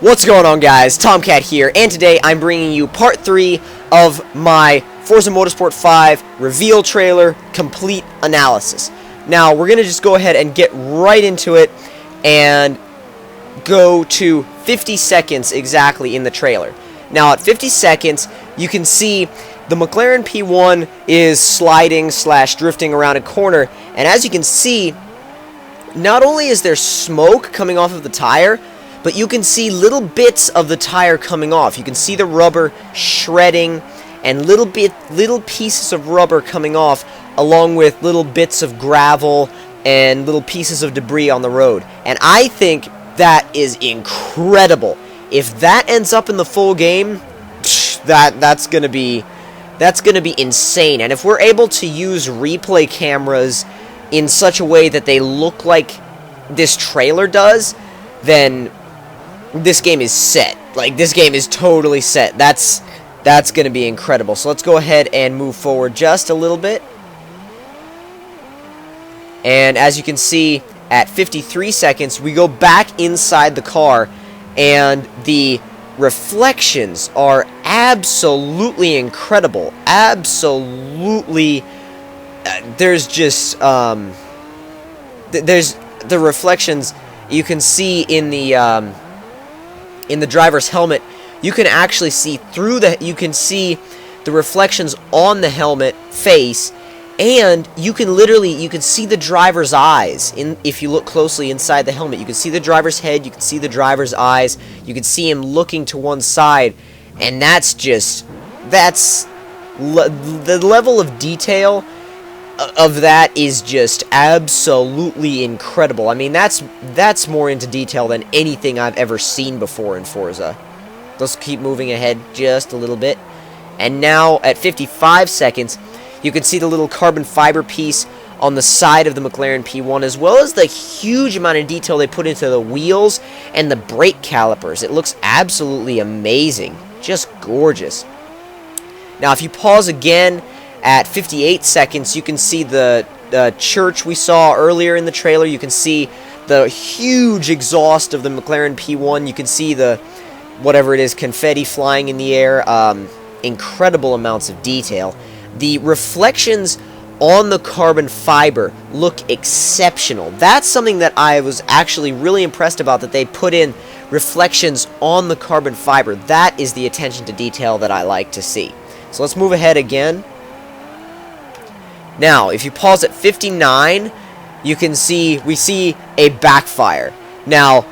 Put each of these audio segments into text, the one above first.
What's going on, guys? Tomcat here, and today I'm bringing you part 3 of my Forza Motorsport 5 reveal trailer complete analysis. Now, we're going to just go ahead and get right into it and go to 50 seconds exactly in the trailer. Now, at 50 seconds, you can see the McLaren P1 is sliding / drifting around a corner, and as you can see, not only is there smoke coming off of the tire, but you can see little bits of the tire coming off. You can see the rubber shredding and little pieces of rubber coming off, along with little bits of gravel and little pieces of debris on the road. And I think that is incredible. If that ends up in the full game, that's gonna be insane. And if we're able to use replay cameras in such a way that they look like this trailer does, then this game is set. Like, this game is totally set. That's going to be incredible. So let's go ahead and move forward just a little bit. And as you can see, at 53 seconds, we go back inside the car, and the reflections are absolutely incredible. Absolutely. There's just, there's the reflections you can see in the driver's helmet. You can actually see through you can see the reflections on the helmet face, and you can see the driver's eyes. If you look closely inside the helmet, you can see the driver's head, you can see the driver's eyes, you can see him looking to one side, and the level of detail of that is just absolutely incredible. I mean, that's more into detail than anything I've ever seen before in Forza. Let's keep moving ahead just a little bit. And now at 55 seconds, you can see the little carbon fiber piece on the side of the McLaren P1, as well as the huge amount of detail they put into the wheels and the brake calipers. It looks absolutely amazing. Just gorgeous. Now, if you pause again at 58 seconds, you can see the church we saw earlier in the trailer. You can see the huge exhaust of the McLaren P1. You can see the, whatever it is, confetti flying in the air. Incredible amounts of detail. The reflections on the carbon fiber look exceptional. That's something that I was actually really impressed about, that they put in reflections on the carbon fiber. That is the attention to detail that I like to see. So let's move ahead again. Now, if you pause at 59, we see a backfire. Now,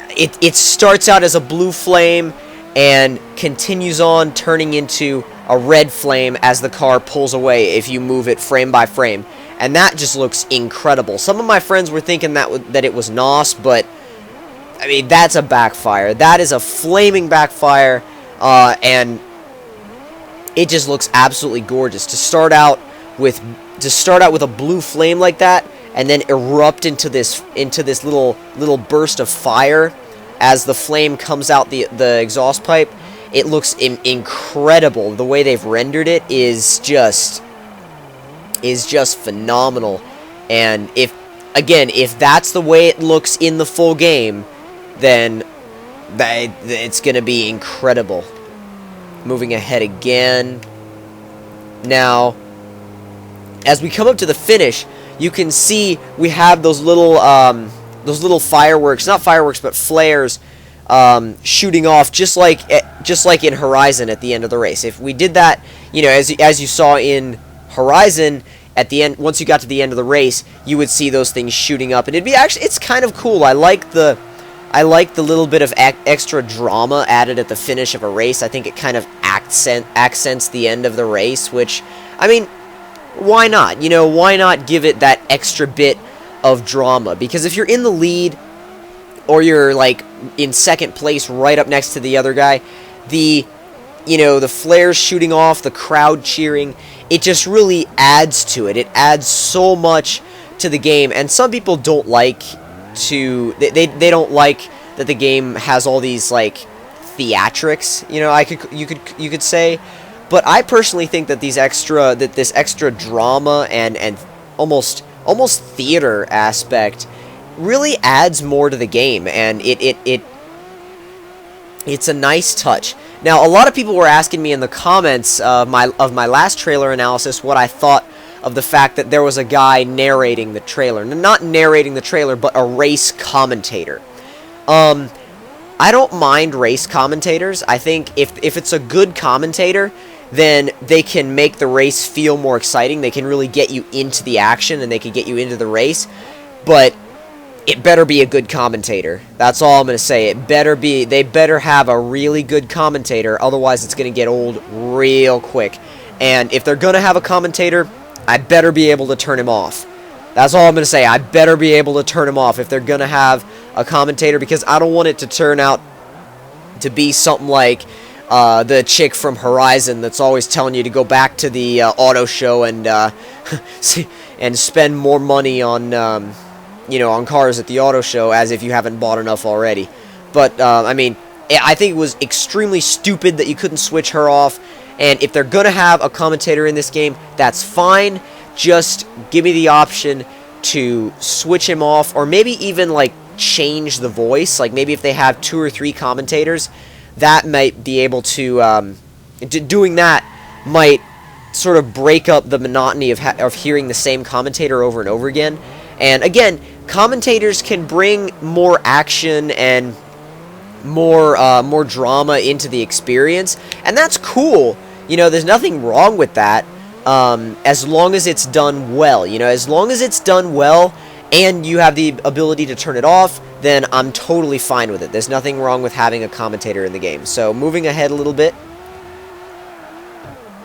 it starts out as a blue flame and continues on turning into a red flame as the car pulls away if you move it frame by frame. And that just looks incredible. Some of my friends were thinking that it was NOS, but I mean, that's a backfire. That is a flaming backfire, and it just looks absolutely gorgeous. To start out with a blue flame like that, and then erupt into this little burst of fire as the flame comes out the exhaust pipe. It looks incredible. The way they've rendered it is just phenomenal. And if that's the way it looks in the full game, then it's gonna be incredible. Moving ahead again. Now, as we come up to the finish, you can see we have those little fireworks, not fireworks, but flares, shooting off, just like in Horizon at the end of the race. If we did that, as you saw in Horizon, at the end, once you got to the end of the race, you would see those things shooting up, and it's kind of cool. I like the little bit of extra drama added at the finish of a race. I think it kind of accents the end of the race, which, I mean, why not? Why not give it that extra bit of drama? Because if you're in the lead, or you're like in second place right up next to the other guy, the flares shooting off, the crowd cheering, it just really adds to it. It adds so much to the game, and some people don't like they don't like that the game has all these like theatrics, you could say. But I personally think that this extra drama and almost theater aspect really adds more to the game, and It's a nice touch. Now, a lot of people were asking me in the comments of my last trailer analysis what I thought of the fact that there was a guy narrating the trailer. Not narrating the trailer, but a race commentator. I don't mind race commentators. I think if it's a good commentator, then they can make the race feel more exciting. They can really get you into the action, and they can get you into the race. But it better be a good commentator. That's all I'm going to say. They better have a really good commentator, otherwise it's going to get old real quick. And if they're going to have a commentator, I better be able to turn him off. That's all I'm going to say. I better be able to turn him off if they're going to have a commentator, because I don't want it to turn out to be something like the chick from Horizon that's always telling you to go back to the auto show and and spend more money on on cars at the auto show, as if you haven't bought enough already. But I mean, I think it was extremely stupid that you couldn't switch her off. And if they're gonna have a commentator in this game, that's fine. Just give me the option to switch him off, or maybe even like change the voice. Like maybe if they have 2 or 3 commentators, that might be able to doing that might sort of break up the monotony of hearing the same commentator over and over again. And again, commentators can bring more action and more drama into the experience, and that's cool. There's nothing wrong with that, as long as it's done well. As long as it's done well and you have the ability to turn it off, then I'm totally fine with it. There's nothing wrong with having a commentator in the game. So moving ahead a little bit,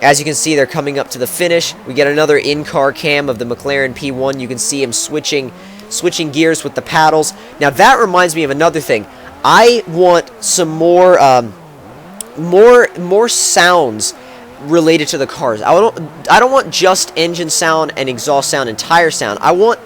as you can see, they're coming up to the finish. We get another in-car cam of the McLaren P1. You can see him switching gears with the paddles. Now that reminds me of another thing. I want some more sounds related to the cars. I don't want just engine sound and exhaust sound and tire sound. I want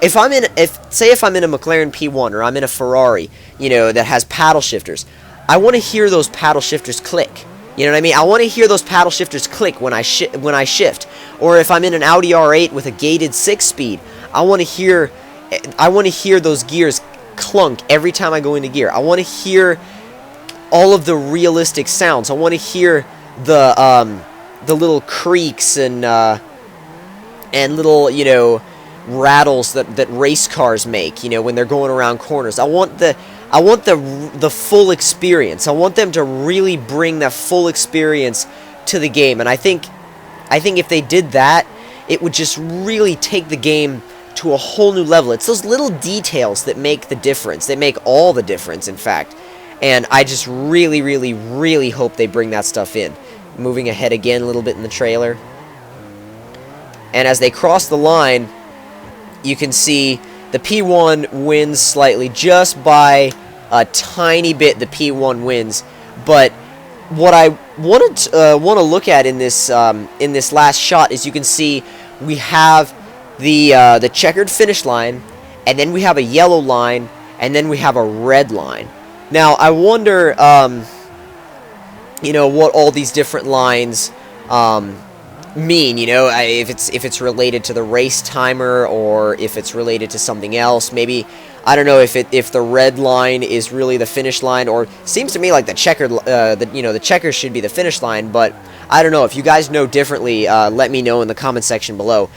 if I'm in a McLaren P1 or I'm in a Ferrari, that has paddle shifters, I want to hear those paddle shifters click. You know what I mean? I want to hear those paddle shifters click when I shift. Or if I'm in an Audi R8 with a gated 6-speed, I want to hear those gears clunk every time I go into gear. I want to hear all of the realistic sounds. I want to hear the little creaks and little rattles that race cars make. When they're going around corners. I want the full experience. I want them to really bring that full experience to the game. And I think if they did that, it would just really take the game to a whole new level. It's those little details that make the difference. They make all the difference, in fact. And I just really, really, really hope they bring that stuff in. Moving ahead again a little bit in the trailer. And as they cross the line, you can see the P1 wins slightly, just by a tiny bit. The P1 wins, but what I want to look at in this last shot is you can see we have the checkered finish line, and then we have a yellow line, and then we have a red line. Now I wonder, what all these different lines mean. If it's related to the race timer, or if it's related to something else. Maybe, I don't know if the red line is really the finish line, or seems to me like the checkered the checkers should be the finish line. But I don't know. If you guys know differently, let me know in the comment section below.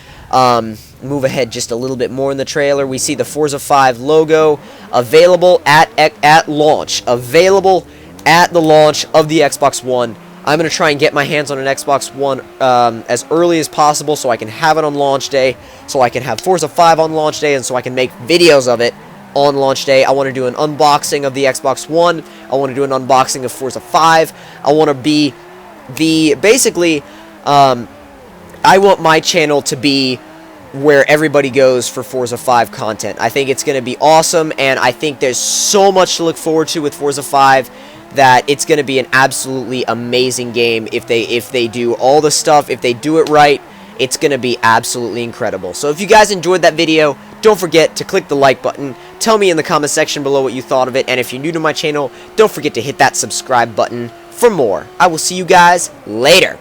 Move ahead just a little bit more in the trailer. We see the Forza 5 logo available at launch. Available at the launch of the Xbox One. I'm going to try and get my hands on an Xbox One as early as possible, so I can have it on launch day, so I can have Forza 5 on launch day, and so I can make videos of it on launch day. I want to do an unboxing of the Xbox One. I want to do an unboxing of Forza 5. I want to be basically, I want my channel to be where everybody goes for Forza 5 content. I think it's going to be awesome, and I think there's so much to look forward to with Forza 5 that it's going to be an absolutely amazing game. If they do all the stuff, if they do it right, it's going to be absolutely incredible. So if you guys enjoyed that video, don't forget to click the like button. Tell me in the comment section below what you thought of it, and if you're new to my channel, don't forget to hit that subscribe button for more. I will see you guys later.